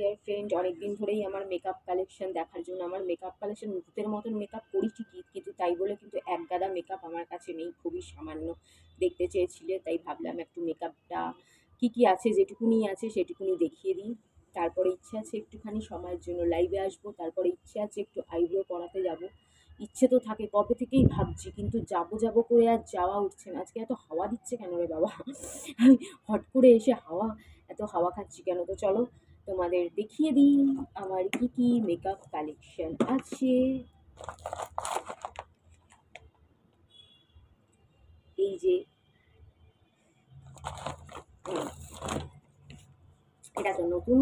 Dear friend, অনেকদিন ধরেই আমার মেকআপ কালেকশন দেখার জন্য। আমার মেকআপ কালেকশন ভূতের মতন মেকআপ করি ঠিকই, কিন্তু তাই বলে কিন্তু এক গাদা মেকআপ আমার কাছে নেই, খুবই সামান্য। দেখতে চেয়েছিলে তাই ভাবলাম একটু মেকআপটা কি কি আছে, যেটুকুনি আছে সেটুকুনি দেখিয়ে দিই। তারপরে ইচ্ছে আছে একটুখানি সময়ের জন্য লাইভে আসবো, তারপরে ইচ্ছে আছে একটু আইব্রো করাতে যাব। ইচ্ছে তো থাকে, কবে থেকেই ভাবছি, কিন্তু যাবো যাবো করে আর যাওয়া উঠছে না। আজকে এত হাওয়া দিচ্ছে কেন রে বাবা? আমি হট করে এসে এত হাওয়া খাচ্ছি কেন? তো চলো তোমাদের দেখিয়ে দিই আমার কি কি মেকআপ কালেকশন আছে। এই যে উম, এটা তো নতুন।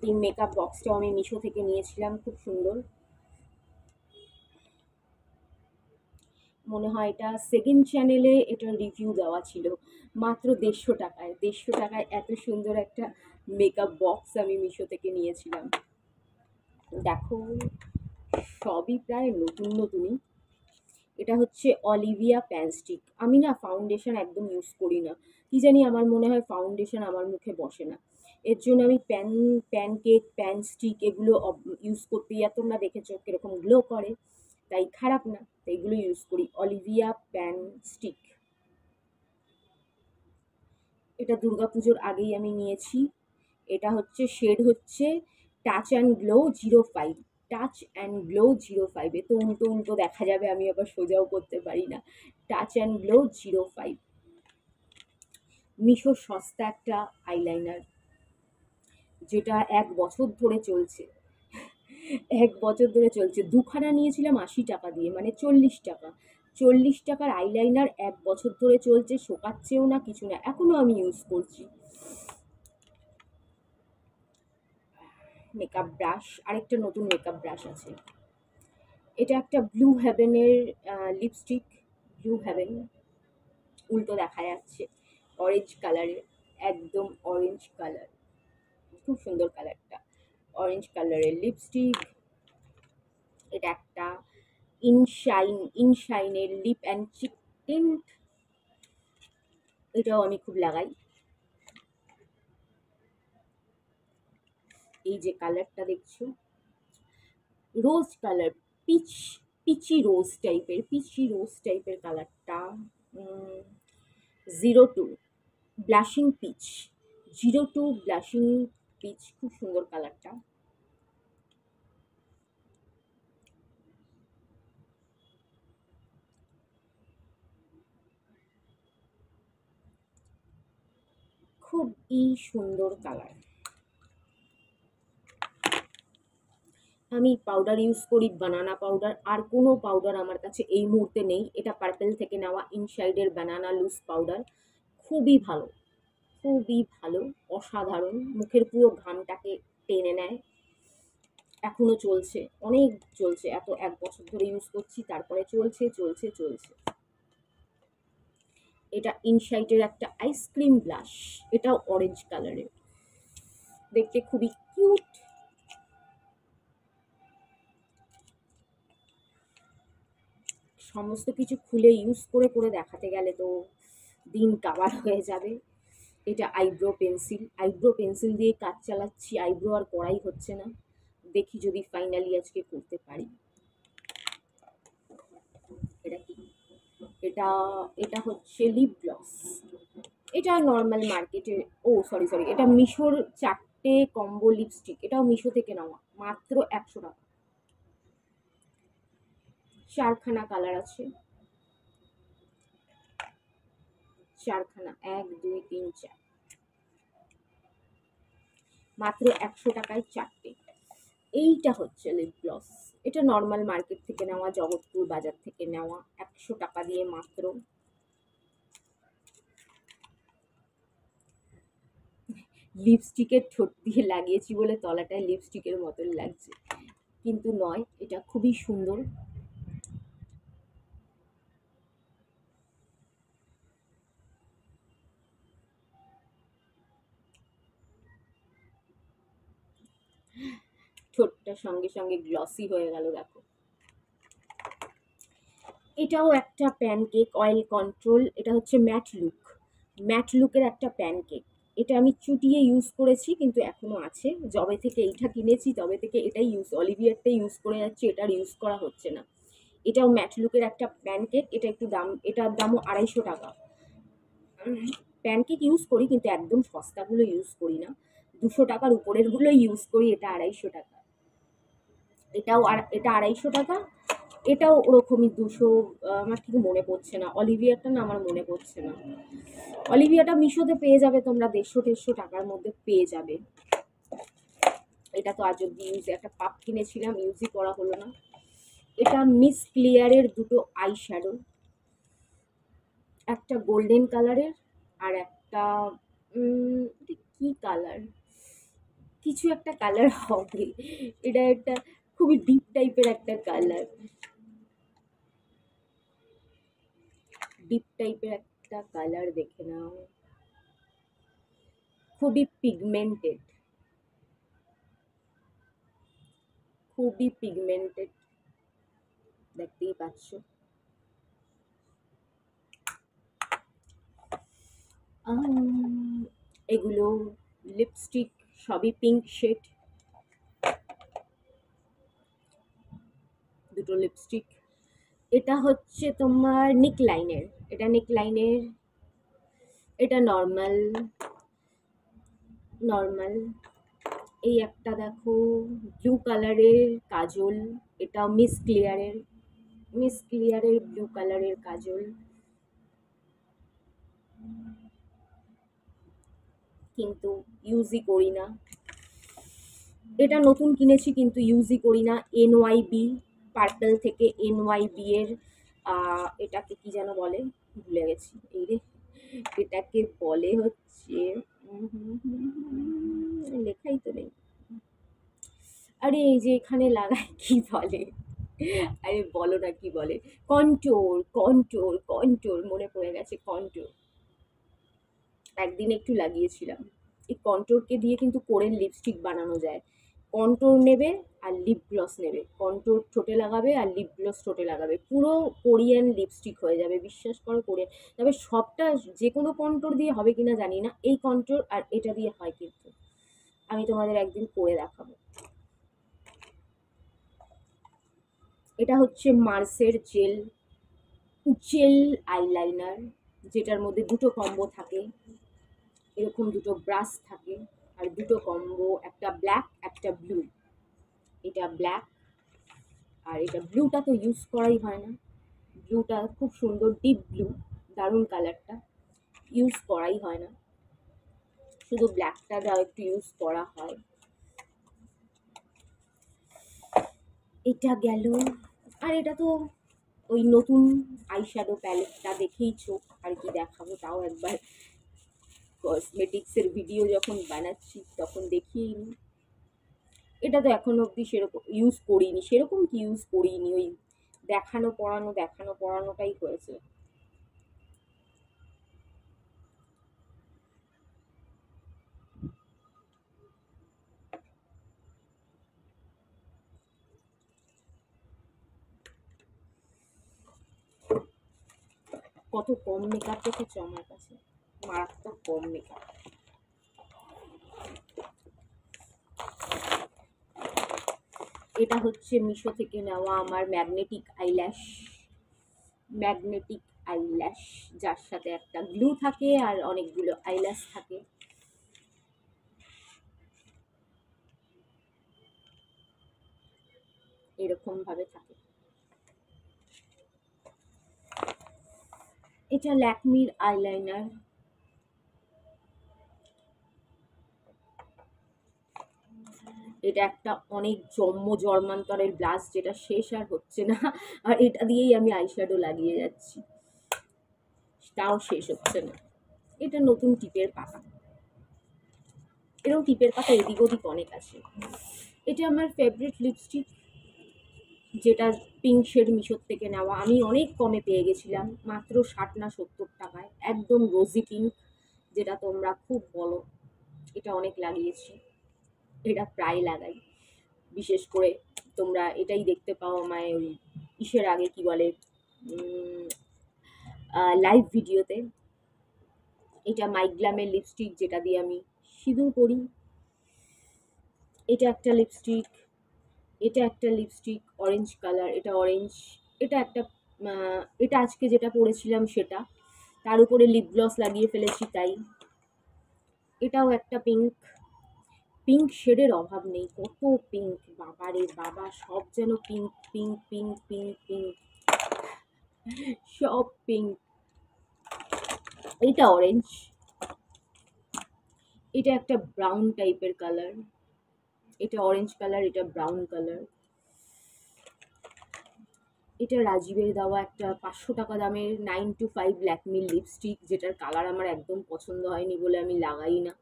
এই মেকআপ বক্সটাও আমি মিশো থেকে নিয়েছিলাম, খুব সুন্দর। মনে হয় এটা সেকেন্ড চ্যানেলে এটার রিভিউ দেওয়া ছিল। মাত্র 150 টাকায়, 150 টাকায় এত সুন্দর একটা মেকআপ বক্স আমি মিশো থেকে নিয়েছিলাম। দেখো, সবই প্রায় নতুন নতুনই। এটা হচ্ছে অলিভিয়া প্যান স্টিক। আমি না ফাউন্ডেশন একদম ইউজ করি না, কি জানি আমার মনে হয় ফাউন্ডেশন আমার মুখে বসে না। এর জন্য আমি প্যানকেক, প্যান স্টিক এগুলো ইউজ করতে, আর তোমরা দেখেছো কিরকম গ্লো করে, তাই খারাপ না, তাই এগুলো ইউজ করি। অলিভিয়া প্যান স্টিক, এটা দুর্গাপুজোর আগেই আমি নিয়েছি। এটা হচ্ছে শেড হচ্ছে touch and glow 05। Touch and glow 05, এ তো উল্টো উল্টো দেখা যাবে, আমি আবার সোজাও করতে পারি না। টাচ অ্যান্ড গ্লো 05, মিশো সস্তা একটা আইলাইনার, যেটা 1 বছর ধরে চলছে। 1 বছর ধরে চলছে। দুখানা নিয়েছিলাম 80 টাকা দিয়ে, মানে 40 টাকা। 40 টাকার আইলাইনার 1 বছর ধরে চলছে, শোকাচ্ছেও না, কিছু না, এখনো আমি ইউজ করছি। মেকআপ ব্রাশ, আরেকটা নতুন মেকআপ ব্রাশ আছে। এটা একটা ব্লু হেভেনের লিপস্টিক। ব্লু হেভেন, উল্টো দেখা যাচ্ছে, অরেঞ্জ কালারের, একদম অরেঞ্জ কালার, খুব সুন্দর কালারটা। অরেঞ্জ কালারের লিপস্টিক। এটা একটা ইনশাইনের লিপ অ্যান্ড চিক টিন্ট, এটাও আমি খুব লাগাই। এই যে কালারটা দেখছো, রোজ কালার, পিচ পিচি রোজ টাইপের কালারটা। 02 ব্লাশিং পিচ, 02 ব্লাশিং পিচ, খুব সুন্দর কালারটা। খুবই সুন্দর কালার। আমি পাউডার ইউজ করি বানানা পাউডার, আর কোনো পাউডার আমার কাছে এই মুহূর্তে নেই। এটা পার্পেল থেকে নেওয়া ইনসাইডের বানানা লুজ পাউডার, খুবই ভালো, খুবই ভালো, অসাধারণ, মুখের পুরো ঘামটাকে টেনে নেয়। এখনো চলছে, অনেক চলছে, এত 1 বছর ধরে ইউজ করছি, তারপরে চলছে চলছে চলছে। এটা ইনসাইটের একটা আইসক্রিম ব্লাশ, এটাও অরেঞ্জ কালারের, দেখতে খুবই কিউট। সমস্ত কিছু খুলে ইউজ করে করে দেখাতে গেলে তো দিন কাবার হয়ে যাবে। এটা আইব্রো পেন্সিল দিয়ে কাজ চালাচ্ছি, আইব্রো আর করাই হচ্ছে না। দেখি যদি ফাইনালি আজকে করতে পারি। এটা কি? এটা এটা হচ্ছে লিপ গ্লস। এটা নর্মাল মার্কেটে, ও সরি সরি, এটা মিশোর 4টে কম্বো লিপস্টিক, এটাও মিশো থেকে নেওয়া, মাত্র 100 টাকা। 4খানা কালার আছে, 4খানা, 1 2 3 4, মাত্র 100 টাকায় 4টে। এইটা হচ্ছে লিপ গ্লস, এটা নর্মাল মার্কেট থেকে নেওয়া, জগৎপুর বাজার থেকে নেওয়া, 100 টাকা দিয়ে মাত্র। লিপস্টিকের ঠোঁট দিয়ে লাগিয়েছি বলে তলাটায় লিপস্টিকের মতন লাগছে, কিন্তু নয়, এটা খুবই সুন্দর। ঠোঁটটা সঙ্গে সঙ্গে গ্লসি হয়ে গেল, দেখো। এটাও একটা প্যানকেক, অয়েল কন্ট্রোল, এটা হচ্ছে ম্যাট লুকের একটা প্যানকেক। এটা আমি চুটিয়ে ইউজ করেছি, কিন্তু এখনো আছে। যবে থেকে এইটা কিনেছি তবে থেকে এটাই অলিভিয়ারটাই ইউজ করে যাচ্ছি, এটার ইউজ করা হচ্ছে না। এটাও ম্যাট লুকের একটা প্যানকেক, এটা একটু দাম, এটার দামও 250 টাকা। প্যানকেক ইউজ করি কিন্তু একদম সস্তাগুলো ইউজ করি না, 200 টাকার উপরের গুলো ইউজ করি। এটা 250 টাকা, এটা 250 টাকা। এটাও ওরকমই 200, আমার ঠিক মনে পড়ছে না। অলিভিয়ারটা না আমার মনে পড়ছে না। অলিভিয়াটা মিশোতে পেয়ে যাবে তোমরা, 150-150 টাকার মধ্যে পেয়ে যাবে। এটা তো আজ অব্দি একটা পাপ কিনেছিলাম, ইউজই করা হলো না। এটা মিস ক্লিয়ারের দুটো আই শ্যাডো, একটা গোল্ডেন কালারের আর একটা কি কালার, কিছু একটা কালার হবে। এটা একটা খুবই ডিপ টাইপের একটা কালার, ডিপ টাইপের একটা কালার, দেখে নাও। খুবই পিগমেন্টেড, খুবই পিগমেন্টেড, দেখতেই পাচ্ছ। এগুলো লিপস্টিক, সবই পিঙ্ক শেড, দুটো লিপস্টিক। এটা হচ্ছে তোমার নিক লাইনের, এটা নিক লাইনের, এটা নর্মাল নর্মাল। এই একটা দেখো ব্লু কালারের কাজল, এটা মিস ক্লিয়ারের ব্লু কালারের কাজল, কিন্তু ইউজই করি না। এটা নতুন কিনেছি কিন্তু ইউজই করি না। NYB, পার্পল থেকে NYB এর, এটাকে কি যেন বলে, ভুলে গেছি। এই রে, এটাকে বলে হচ্ছে, লেখাই তো নেই। আরে এই যে এখানে লাগায় কি বলে, আরে বলো না কি বলে, কন্ট্রোর কন্ট্রোর কন্ট্রোর, মনে পড়ে গেছে, কন্ট্রোর। একদিন একটু লাগিয়েছিলাম। এই কন্ট্রোরকে দিয়ে কিন্তু কোরের লিপস্টিক বানানো যায়। কন্ট্রোর নেবে আর লিপ গ্লস নেবে, কন্ট্রোর ঠোঁটে লাগাবে আর লিপ গ্লস ঠোঁটে লাগাবে, পুরো কোরিয়ান লিপস্টিক হয়ে যাবে, বিশ্বাস করো। কোরিয়ান, তবে সবটা যে কোনো কন্ট্রোর দিয়ে হবে কিনা জানি না, এই কন্ট্রোর আর এটা দিয়ে হয় কিন্তু। আমি তোমাদের একদিন করে দেখাবো। এটা হচ্ছে মার্সের জেল জেল আইলাইনার, যেটার মধ্যে দুটো কম্বো থাকে, এরকম দুটো ব্রাশ থাকে আর দুটো কম্বো, একটা ব্ল্যাক একটা ব্লু। এটা ব্ল্যাক আর এটা ব্লুটা তো ইউজ করাই হয় না, ব্লুটা খুব সুন্দর ডিপ ব্লু, দারুণ কালারটা, ইউজ করাই হয় না, শুধু ব্ল্যাকটা যা একটু ইউজ করা হয়। এটা গেল। আর এটা তো ওই নতুন আইশ্যাডো প্যালেটটা দেখেই চোখ, আর কি দেখাবো, তাও একবার কসমেটিক্সের ভিডিও যখন বানাচ্ছি তখন দেখিয়ে নি। এটা তো এখন অবধি সেরকম ইউজ করিনি, সেরকম কি ইউজ করিনি, ওই দেখানো পড়ানোটাই হয়েছে। কত কম মেকআপ দেখেছো আমার কাছে, মারাত্মক কম মেকআপ। এটা হচ্ছে মিশো থেকে নেওয়া আমার ম্যাগনেটিক আইল্যাশ, যার সাথে একটা গ্লু থাকে আর অনেকগুলো আইল্যাশ থাকে, এরকম ভাবে থাকে। এটা ল্যাকমির আইলাইনার, এটা একটা অনেক জন্মান্তরের ব্লাশ, যেটা শেষ আর হচ্ছে না, আর এটা দিয়েই আমি আইশ্যাডো লাগিয়ে যাচ্ছি, তাও শেষ হচ্ছে না। এটা নতুন টিপের পাতা, এরকম টিপের পাতা এদিক ওদিক অনেক আছে। এটা আমার ফেভারিট লিপস্টিক, যেটা পিঙ্ক শেড মিশোর থেকে নেওয়া, আমি অনেক কমে পেয়ে গেছিলাম, মাত্র 60 না 70 টাকায়, একদম রোজি পিঙ্ক, যেটা তোমরা খুব বলো। এটা অনেক লাগিয়েছি, এটা প্রায় লাগাই, বিশেষ করে তোমরা এটাই দেখতে পাও আমায় ওই ইসের আগে, কি বলে, লাইভ ভিডিওতে। এটা মাইগ্লামের লিপস্টিক, যেটা দিয়ে আমি সিঁদুর পরি। এটা একটা লিপস্টিক, এটা একটা লিপস্টিক অরেঞ্জ কালার, এটা অরেঞ্জ। এটা একটা এটা আজকে যেটা পরেছিলাম সেটা, তার উপরে লিপ গ্লস লাগিয়ে ফেলেছি তাই। এটাও একটা পিঙ্ক। পিঙ্ক শেডের অভাব নেই, কত পিঙ্ক, বাবারে বাবা, সব যেন pink pink pink pink pink, সব পিঙ্ক। এটা অরেঞ্জ। এটা একটা ব্রাউন টাইপের কালার, এটা অরেঞ্জ কালার, এটা ব্রাউন কালার। এটা রাজীবের দেওয়া একটা 500 টাকা দামের 925 ল্যাকমির লিপস্টিক, যেটার কালার আমার একদম পছন্দ হয়নি বলে আমি লাগাই না।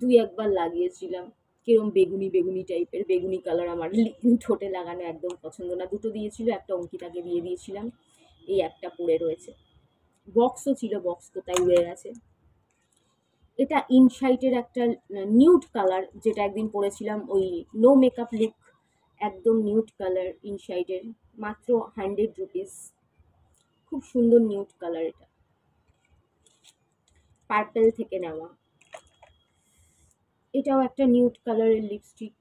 দুই একবার লাগিয়েছিলাম, কিরম বেগুনি বেগুনি টাইপের, বেগুনি কালার আমার ঠোঁটে লাগানো একদম পছন্দ না। দুটো দিয়েছিল, একটা অঙ্কিতাকে দিয়ে দিয়েছিলাম, এই একটা পড়ে রয়েছে। বক্সও ছিল, বক্স কোথায় উড়ে গেছে। এটা ইনসাইটের একটা নিউড কালার, যেটা একদিন পরেছিলাম, ওই নো মেকআপ লুক, একদম নিউড কালার ইনসাইটের, মাত্র 100 রুপিস। খুব সুন্দর নিউড কালার, এটা পার্পেল থেকে নেওয়া। এটাও একটা নিউড কালারের লিপস্টিক।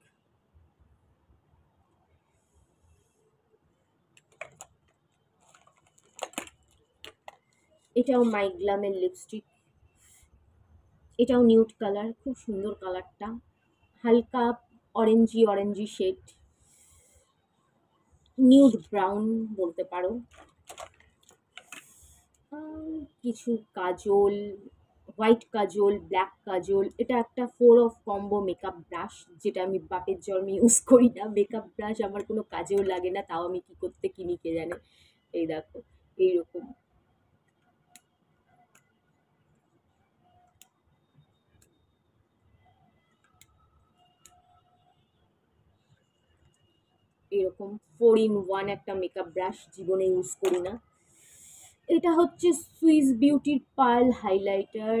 এটাও মাইগ্লামের লিপস্টিক, এটাও নিউড কালার, খুব সুন্দর কালারটা, হালকা orangey orangey shade, nude brown বলতে পারো। কিছু কাজল, হোয়াইট কাজল, ব্ল্যাক কাজল। এটা একটা 4 অফ কম্বো মেকআপ ব্রাশ, যেটা আমি বাপের জন্মে ইউজ করি না। মেকআপ ব্রাশ আমার কোনো কাজেও লাগে না, তাও আমি কি করতে কিনি কে জানে। এই দেখো, এইরকম। এরকম 4 in 1 একটা মেকআপ ব্রাশ, জীবনে ইউজ করি না। এটা হচ্ছে সুইস বিউটির পার্ল হাইলাইটার,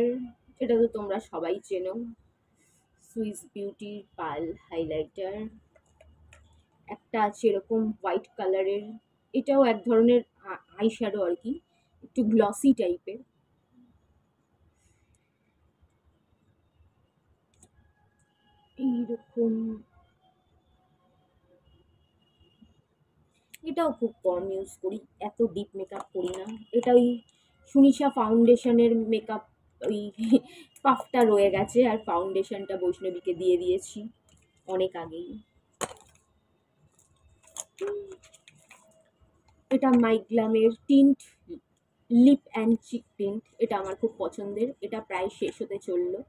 এটা তো তোমরা সবাই চেনো, সুইস বিউটির পার্ল হাইলাইটার। একটা আছে এরকম হোয়াইট কালারের, এটাও এক ধরনের আই শ্যাডো আর কি, একটু গ্লসি টাইপের। এইরকম, এটাও খুব কম ইউজ করি, এত ডিপ মেকআপ করি না। এটা ওই সুনিশা ফাউন্ডেশনের মেকআপ, ওই পাফটা রয়ে গেছে, আর ফাউন্ডেশনটা বৈষ্ণবীকে দিয়ে দিয়েছি অনেক আগেই। এটা মাইগ্লামের tint lip and cheek tint, এটা আমার খুব পছন্দের, এটা প্রায় শেষ হতে চললো।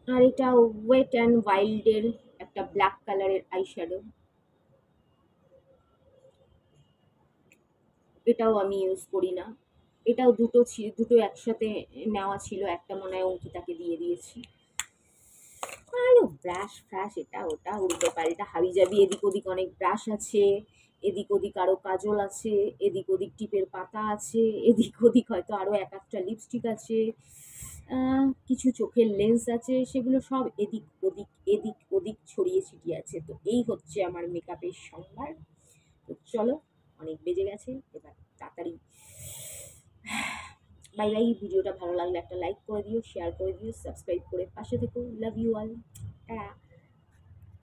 আর এটা ওয়েট অ্যান্ড ওয়াইল্ডের একটা ব্ল্যাক কালারের আইশ্যাডো, এটাও আমি ইউজ করি না। এটাও দুটো একসাথে নেওয়া ছিল, একটা মনে হয় অঙ্কিতাকে দিয়ে দিয়েছি। আরো ব্রাশ ফ্রাশ এটা ওটা উল্টো পাল্টা হাবি জাবি, এদিক ওদিক অনেক ব্রাশ আছে, এদিক ওদিক আরো কাজল আছে, এদিক ওদিক টিপের পাতা আছে, এদিক ওদিক হয়তো আরো এক একটা লিপস্টিক আছে, কিছু চোখের লেন্স আছে, সেগুলো সব এদিক ওদিক এদিক ওদিক ছড়িয়ে ছিটিয়ে আছে। তো এই হচ্ছে আমার মেকআপের সম্ভার। তো চলো, অনেক বেজে গেছে, এবার তাড়াতাড়ি বাই বাই। ভিডিওটা ভালো লাগলে একটা লাইক করে দিও, শেয়ার করে দিও, সাবস্ক্রাইব করে পাশে থেকো। Love you all.